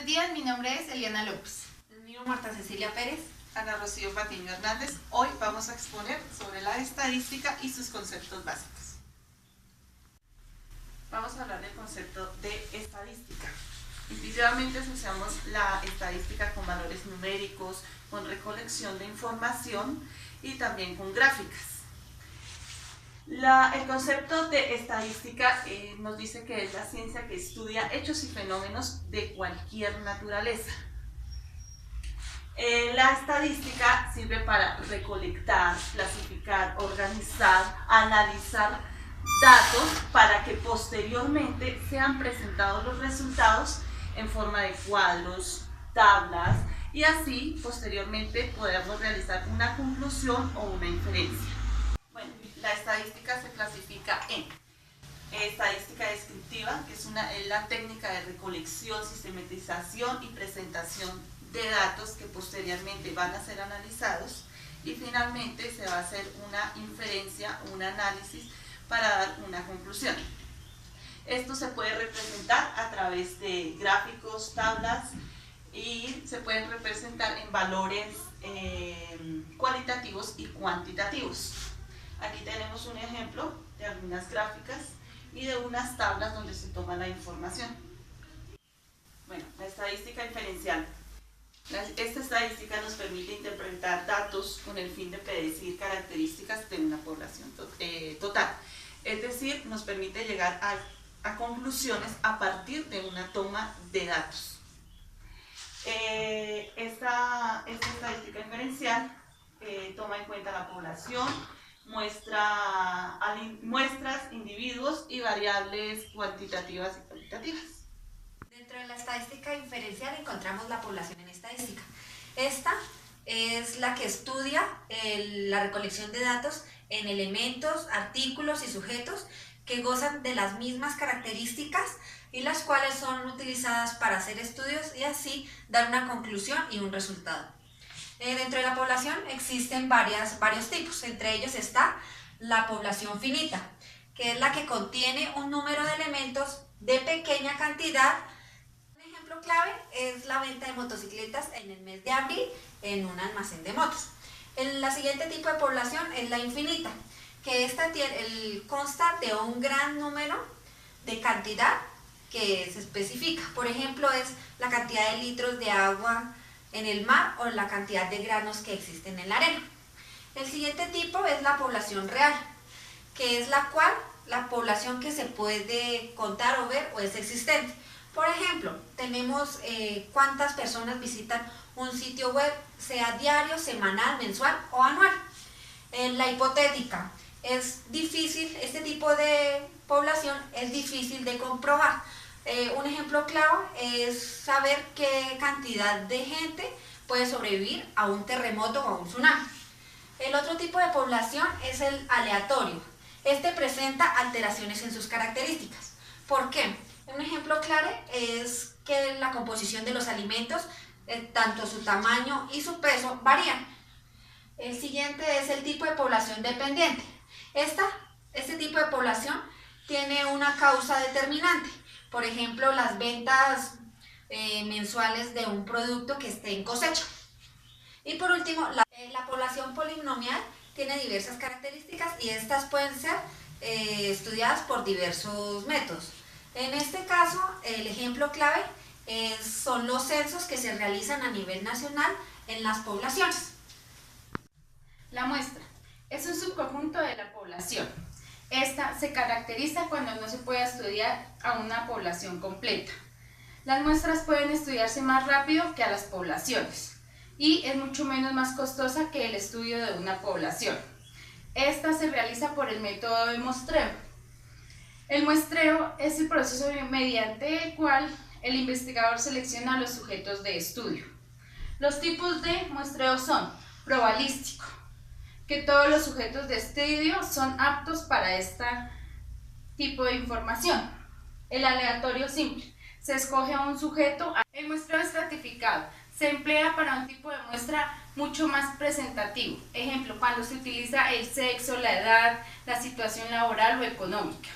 Buenos días, mi nombre es Eliana López. El mío, Marta Cecilia Pérez. Ana Rocío Patiño Hernández. Hoy vamos a exponer sobre la estadística y sus conceptos básicos. Vamos a hablar del concepto de estadística. Intuitivamente asociamos la estadística con valores numéricos, con recolección de información y también con gráficas. El concepto de estadística nos dice que es la ciencia que estudia hechos y fenómenos de cualquier naturaleza. La estadística sirve para recolectar, clasificar, organizar, analizar datos para que posteriormente sean presentados los resultados en forma de cuadros, tablas y así posteriormente podamos realizar una conclusión o una inferencia. Bueno, la estadística se clasifica en estadística descriptiva, que es la técnica de recolección, sistematización y presentación de datos que posteriormente van a ser analizados, y finalmente se va a hacer una inferencia, un análisis para dar una conclusión. Esto se puede representar a través de gráficos, tablas, y se pueden representar en valores cualitativos y cuantitativos. Aquí tenemos un ejemplo de algunas gráficas y de unas tablas donde se toma la información. Bueno, la estadística inferencial. Esta estadística nos permite interpretar datos con el fin de predecir características de una población total. Es decir, nos permite llegar a conclusiones a partir de una toma de datos. Esta estadística inferencial toma en cuenta la población, muestras, individuos y variables cuantitativas y cualitativas. Dentro de la estadística inferencial encontramos la población en estadística. Esta es la que estudia la recolección de datos en elementos, artículos y sujetos que gozan de las mismas características y las cuales son utilizadas para hacer estudios y así dar una conclusión y un resultado. Dentro de la población existen varios tipos, entre ellos está la población finita, que es la que contiene un número de elementos de pequeña cantidad. Un ejemplo clave es la venta de motocicletas en el mes de abril en un almacén de motos. La siguiente tipo de población es la infinita, que esta consta de un gran número de cantidad que se especifica. Por ejemplo, es la cantidad de litros de agua en el mar o la cantidad de granos que existen en la arena. El siguiente tipo es la población real, que es la población que se puede contar o ver o es existente. Por ejemplo, tenemos cuántas personas visitan un sitio web, sea diario, semanal, mensual o anual. La hipotética, es difícil, este tipo de población es difícil de comprobar. Un ejemplo claro es saber qué cantidad de gente puede sobrevivir a un terremoto o a un tsunami. El otro tipo de población es el aleatorio. Este presenta alteraciones en sus características. ¿Por qué? Un ejemplo claro es que la composición de los alimentos, tanto su tamaño y su peso, varían. El siguiente es el tipo de población dependiente. Este tipo de población tiene una causa determinante. Por ejemplo, las ventas mensuales de un producto que esté en cosecha. Y por último, la población polinomial tiene diversas características y estas pueden ser estudiadas por diversos métodos. En este caso, el ejemplo clave son los censos que se realizan a nivel nacional en las poblaciones. La muestra es un subconjunto de la población. Esta se caracteriza cuando no se puede estudiar a una población completa. Las muestras pueden estudiarse más rápido que a las poblaciones y es mucho más costosa que el estudio de una población. Esta se realiza por el método de muestreo. El muestreo es el proceso mediante el cual el investigador selecciona a los sujetos de estudio. Los tipos de muestreo son probabilístico, que todos los sujetos de estudio son aptos para este tipo de información. El aleatorio simple, se escoge a un sujeto. El muestreo estratificado, se emplea para un tipo de muestra mucho más presentativo. Ejemplo, cuando se utiliza el sexo, la edad, la situación laboral o económica.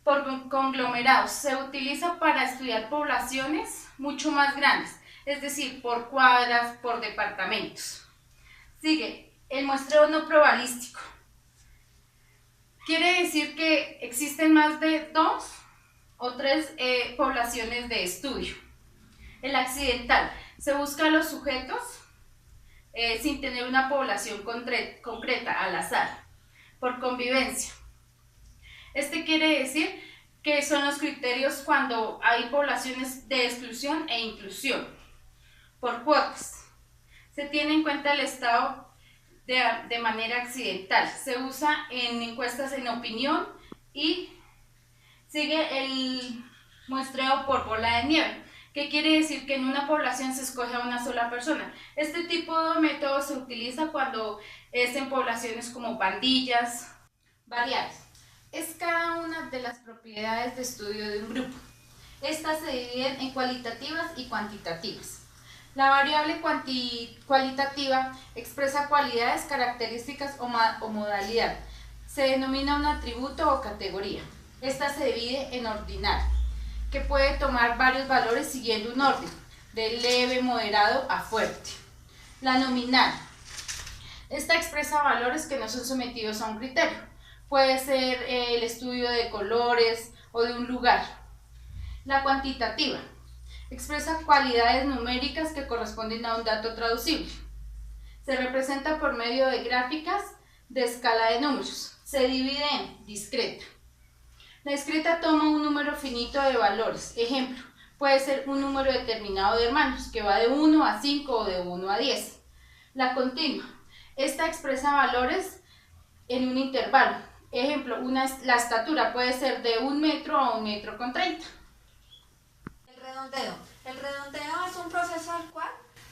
Por conglomerados, se utiliza para estudiar poblaciones mucho más grandes, es decir, por cuadras, por departamentos. Sigue el muestreo no probabilístico. Quiere decir que existen más de 2 o 3 poblaciones de estudio. El accidental, se buscan los sujetos sin tener una población concreta, al azar, por convivencia. Este quiere decir que son los criterios cuando hay poblaciones de exclusión e inclusión. Por cuotas, se tiene en cuenta el estado de manera accidental, se usa en encuestas en opinión y sigue el muestreo por bola de nieve, que quiere decir que en una población se escoge a una sola persona. Este tipo de método se utiliza cuando es en poblaciones como pandillas. Variables. Es cada una de las propiedades de estudio de un grupo. Estas se dividen en cualitativas y cuantitativas. La variable cualitativa expresa cualidades, características o modalidad. Se denomina un atributo o categoría. Esta se divide en ordinal, que puede tomar varios valores siguiendo un orden, de leve, moderado a fuerte. La nominal. Esta expresa valores que no son sometidos a un criterio. Puede ser el estudio de colores o de un lugar. La cuantitativa. Expresa cualidades numéricas que corresponden a un dato traducible. Se representa por medio de gráficas de escala de números. Se divide en discreta. La discreta toma un número finito de valores. Ejemplo, puede ser un número determinado de hermanos, que va de 1 a 5 o de 1 a 10. La continua. Esta expresa valores en un intervalo. Ejemplo, la estatura puede ser de 1 metro a 1 metro con 30. El redondeo es un proceso al cual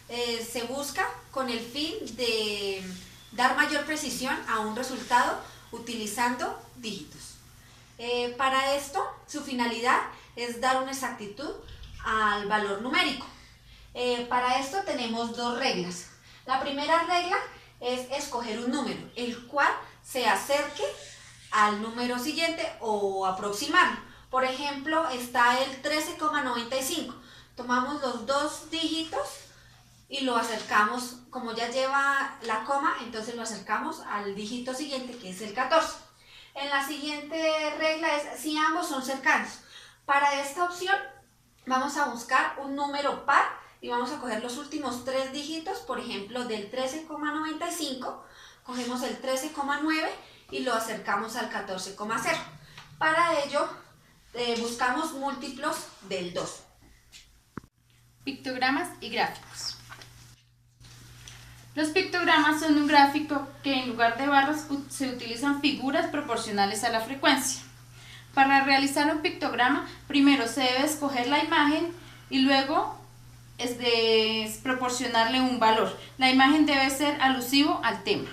se busca con el fin de dar mayor precisión a un resultado utilizando dígitos. Para esto, su finalidad es dar una exactitud al valor numérico. Para esto tenemos 2 reglas. La primera regla es escoger un número, el cual se acerque al número siguiente o aproximarlo. Por ejemplo, está el 13,95. Tomamos los 2 dígitos y lo acercamos, como ya lleva la coma, entonces lo acercamos al dígito siguiente, que es el 14. En la siguiente regla es si ambos son cercanos. Para esta opción vamos a buscar un número par y vamos a coger los últimos 3 dígitos, por ejemplo, del 13,95, cogemos el 13,9 y lo acercamos al 14,0. Para ello buscamos múltiplos del 2. Pictogramas y gráficos. Los pictogramas son un gráfico que en lugar de barras se utilizan figuras proporcionales a la frecuencia. Para realizar un pictograma, primero se debe escoger la imagen y luego es proporcionarle un valor. La imagen debe ser alusivo al tema.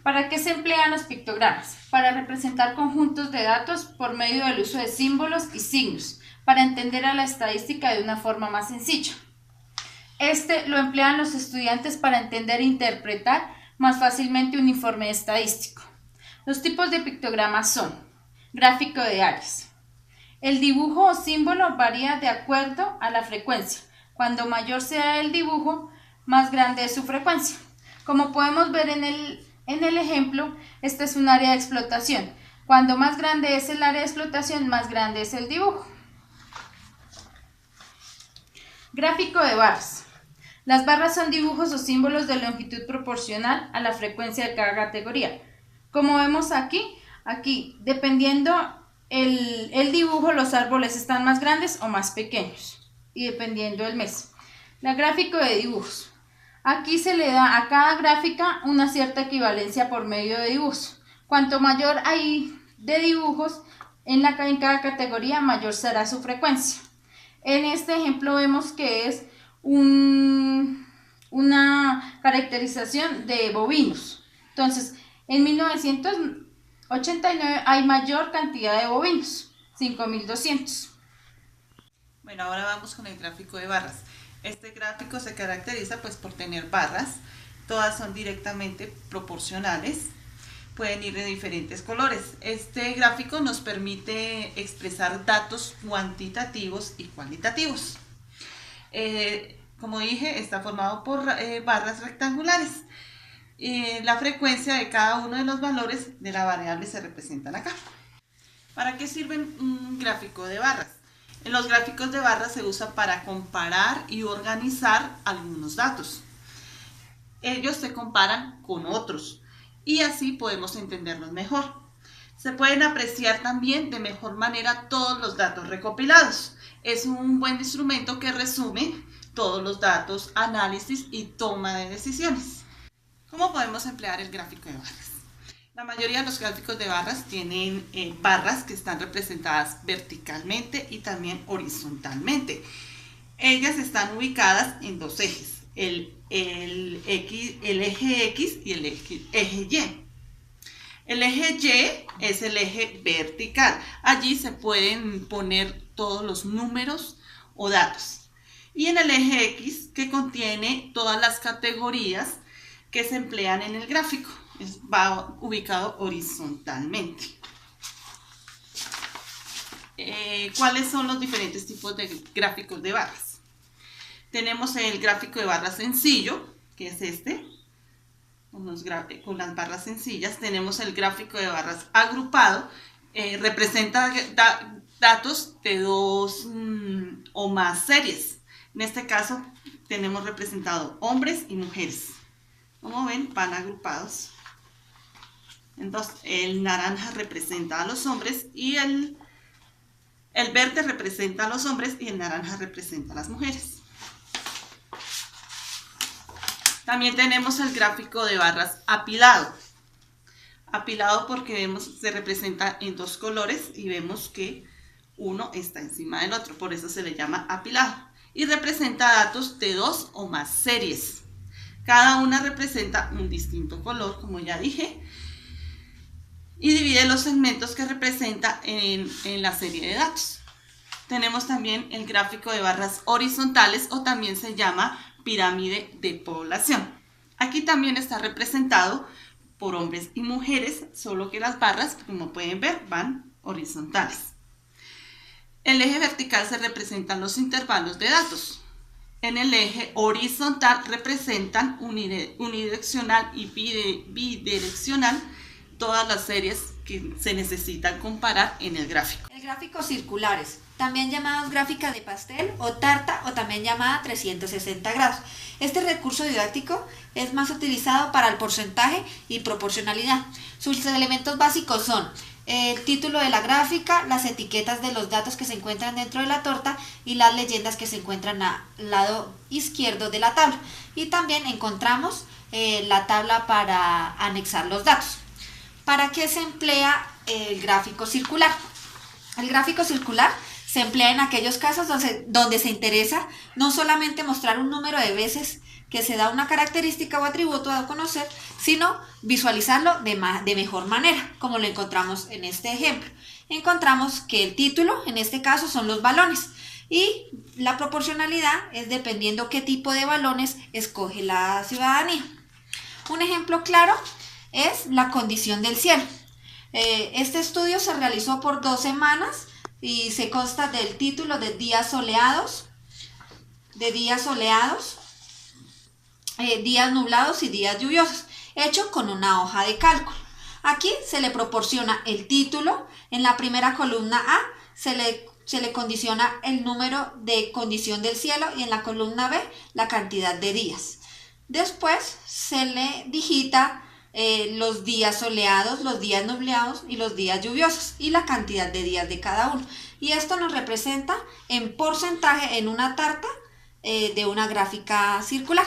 ¿Para qué se emplean los pictogramas? Para representar conjuntos de datos por medio del uso de símbolos y signos, para entender a la estadística de una forma más sencilla. Este lo emplean los estudiantes para entender e interpretar más fácilmente un informe estadístico. Los tipos de pictogramas son: gráfico de áreas. El dibujo o símbolo varía de acuerdo a la frecuencia. Cuando mayor sea el dibujo, más grande es su frecuencia. Como podemos ver en el ejemplo, esta es un área de explotación. Cuando más grande es el área de explotación, más grande es el dibujo. Gráfico de barras. Las barras son dibujos o símbolos de longitud proporcional a la frecuencia de cada categoría. Como vemos aquí dependiendo el dibujo, los árboles están más grandes o más pequeños, y dependiendo del mes. El gráfico de dibujos. Aquí se le da a cada gráfica una cierta equivalencia por medio de dibujos. Cuanto mayor hay de dibujos en cada categoría, mayor será su frecuencia. En este ejemplo vemos que es una caracterización de bovinos. Entonces, en 1989 hay mayor cantidad de bovinos, 5.200. Bueno, ahora vamos con el gráfico de barras. Este gráfico se caracteriza por tener barras, todas son directamente proporcionales. pueden ir de diferentes colores. Este gráfico nos permite expresar datos cuantitativos y cualitativos. Como dije, está formado por barras rectangulares. La frecuencia de cada uno de los valores de la variable se representan acá. ¿Para qué sirve un gráfico de barras? En los gráficos de barras se usa para comparar y organizar algunos datos. Ellos se comparan con otros y así podemos entenderlos mejor. Se pueden apreciar también de mejor manera todos los datos recopilados. Es un buen instrumento que resume todos los datos, análisis y toma de decisiones. ¿Cómo podemos emplear el gráfico de barras? La mayoría de los gráficos de barras tienen barras que están representadas verticalmente y también horizontalmente. Ellas están ubicadas en dos ejes, el eje X y el eje Y. El eje Y es el eje vertical. Allí se pueden poner todos los números o datos. Y en el eje X, que contiene todas las categorías que se emplean en el gráfico. Va ubicado horizontalmente. ¿Cuáles son los diferentes tipos de gráficos de barras? Tenemos el gráfico de barras sencillo, que es este, con las barras sencillas. Tenemos el gráfico de barras agrupado, representa datos de dos o más series. En este caso tenemos representado hombres y mujeres. Como ven, van agrupados. Entonces, el naranja representa a los hombres y el verde representa a los hombres y el naranja representa a las mujeres. También tenemos el gráfico de barras apilado. Apilado porque vemos se representa en dos colores y vemos que uno está encima del otro, por eso se le llama apilado. Y representa datos de dos o más series. Cada una representa un distinto color, como ya dije. Y divide los segmentos que representa en la serie de datos. Tenemos también el gráfico de barras horizontales o también se llama pirámide de población. Aquí también está representado por hombres y mujeres, solo que las barras, como pueden ver, van horizontales. En el eje vertical se representan los intervalos de datos. En el eje horizontal representan unidireccional y bidireccional todas las series que se necesitan comparar en el gráfico. El gráfico circulares, también llamados gráfica de pastel o tarta o también llamada 360 grados. Este recurso didáctico es más utilizado para el porcentaje y proporcionalidad. Sus elementos básicos son el título de la gráfica, las etiquetas de los datos que se encuentran dentro de la torta y las leyendas que se encuentran al lado izquierdo de la tabla. Y también encontramos la tabla para anexar los datos. ¿Para qué se emplea el gráfico circular? El gráfico circular se emplea en aquellos casos donde se interesa no solamente mostrar un número de veces que se da una característica o atributo a conocer, sino visualizarlo de mejor manera, como lo encontramos en este ejemplo. Encontramos que el título, en este caso, son los balones y la proporcionalidad es dependiendo qué tipo de balones escoge la ciudadanía. Un ejemplo claro es la condición del cielo. Este estudio se realizó por 2 semanas y se consta del título de días soleados, días nublados y días lluviosos, hecho con una hoja de cálculo. Aquí se le proporciona el título, en la primera columna A se le condiciona el número de condición del cielo y en la columna B la cantidad de días. Después se le digita los días soleados, los días nublados y los días lluviosos y la cantidad de días de cada uno. Y esto nos representa en porcentaje en una tarta de una gráfica circular.